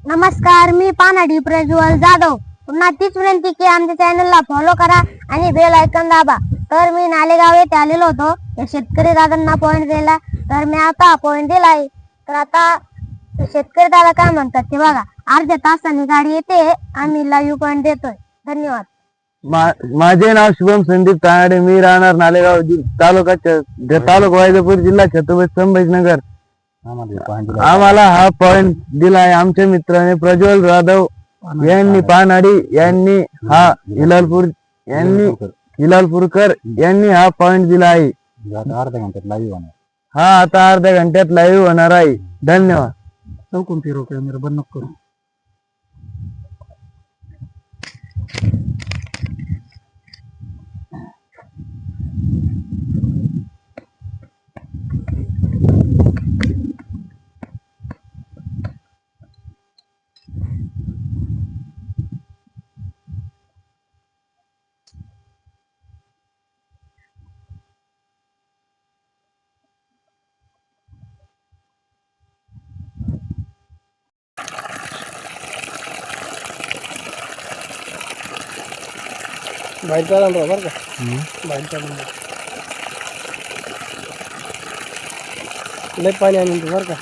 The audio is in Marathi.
नमस्कार, मी पानाडी प्रज्वल जाधव. पुन्हा तीच विनंती की आमच्या चॅनलला फॉलो करा आणि बेल आयकॉन दाबा. तर मी नालेगाव येथे आलेलो होतो या शेतकरी दादांना पॉइंट द्यायला. तर मी आता पॉइंट दिलाय. तर आता शेतकरी दादा काय म्हणतात ते बघा. अर्ध्या तासाने गाडी येते, आम्ही लाईव्ह पॉइंट देतोय. धन्यवाद. माझे नाव शुभम संदीप तानाडे. मी राहणार नालेगाव तालुका वैजापूर जिल्हा छत्रपती संभाजीनगर. आम्हाला हा पॉइंट दिलाय आमच्या मित्राने प्रज्वल जाधव यांनी पानाडी यांनी हा हिलालपूरकर यांनी हा पॉइंट दिला आहे. अर्ध्या घंट्यात लाईव्ह होणार. हा आता अर्ध्या घंट्यात लाईव्ह होणार आहे. धन्यवाद. चौकून फिरव कॅमेरा बंद नको करू. बाहेर चालून राहा बरं का. बाहेर चालून लय पाणी आणून बरं का.